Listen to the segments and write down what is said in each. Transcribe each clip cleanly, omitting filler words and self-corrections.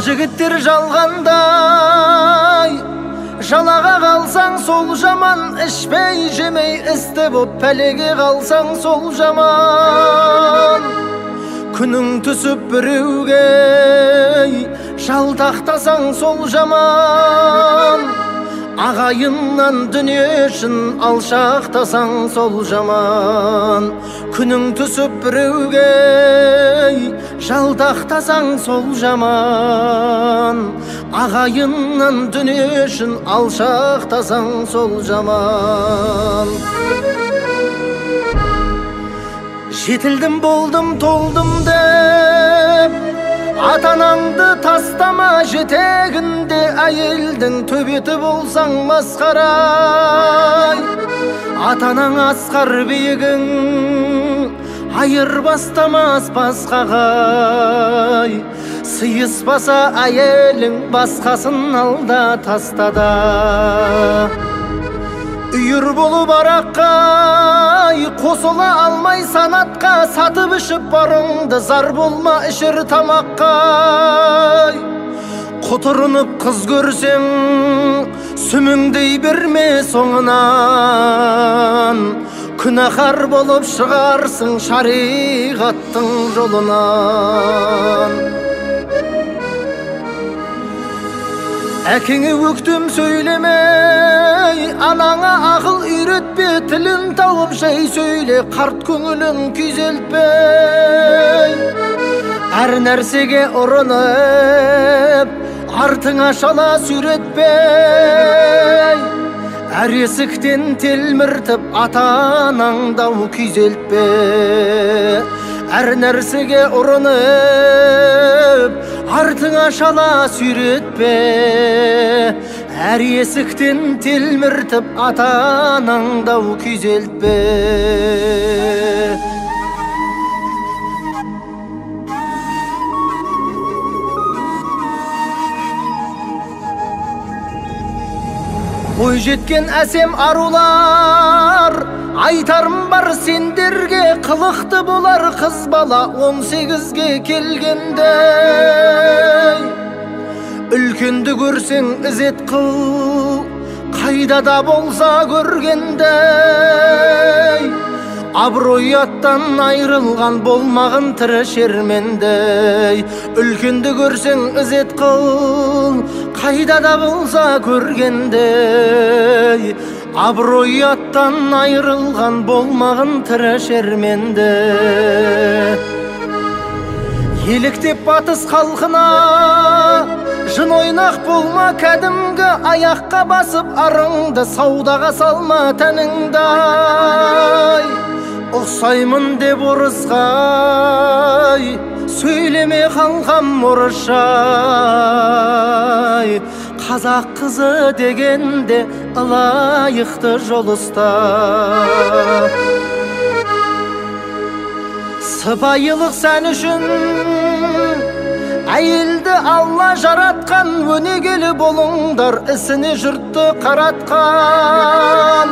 жігіттер жалғандай жалаға қалсаң сол жаман, ішпей жемей істі боп пәлеге қалсаң сол жаман. Күнің түсіп біреуге жалтақтасаң сол жаман, ағайыннан дүние үшін алшақтасаң сол жаман. Күнің түсіп біреуге жалтақтасаң сол жаман, ағайыннан дүние үшін алшақтасаң сол жаман. Жетілдім болдым толдым деп ата-анаңды тастама, жетегінде әйелдің төбеті болсаң масқара. Ата-анаң асқар биігің айырбастамас басқаға, сыйыспаса әйелің басқасын алда тастада. Үйір болып араққа қосыла алмай санатқа, сатып ішіп барыңды зар болма ішір тамаққа. Құтырынып қыз көрсең сүміңдей берме соңынан, күнәһар болып шығарсың шариғаттың жолынан. Әкеңе өктем сөйлемей, анаңа ақыл үйретпе, тілін тауып жай сөйле, қарт көңілін күйзелтпей. Әр нәрсеге ұрынып, артыңа шала сүйретпей. Әр есіктен телміртіп, ата-анаң дау күйзелтпе. Әр нәрсеге ұрынып, артыңа шала сүйретпе. Әр есіктен телміртіп, ата-анаң дау күйзелтпе. Бой жеткен әсем арулар, айтарым бар сендерге, қылықты болар қыз бала 18-ге келгенде. Үлкенді көрсең ізет қыл, қайда да болса көргенде. Абырой аттан айрылған болмағын тірі шермендей. Үлкенді көрсең ізет қыл, қайда да болса көргенде. Абырой аттан айрылған болмағын тірі шерменде. Еліктеп батыс халқына жын ойнақ болма, кәдімгі аяққа басып арыңды саудаға салма тәніңдай. Ұқсаймын деп орысқай, сөйлеме қалқам орысшай. Қазақ қызы дегенде ылайықты жол ұста. Сыпайылық сән үшін әйелді Алла жаратқан, өнегелі болыңдар ісіне жұртты қаратқан.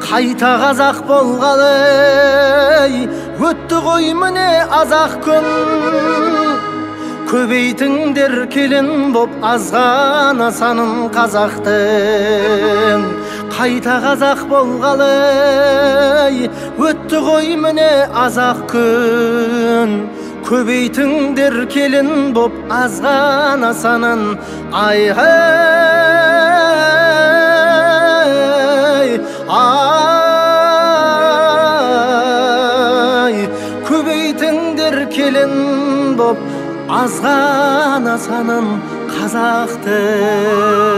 Қайта қазақ болғалы өтті ғой міне азақ күн. Көбейтіңдер келін боп азғана санын қазақтың. Қайта қазақ болғалы өтті ғой міне азақ күн. Көбейтіңдер келін боп азғана санын. Ай, көбейтіңдер келін боп азғана санын қазақтың.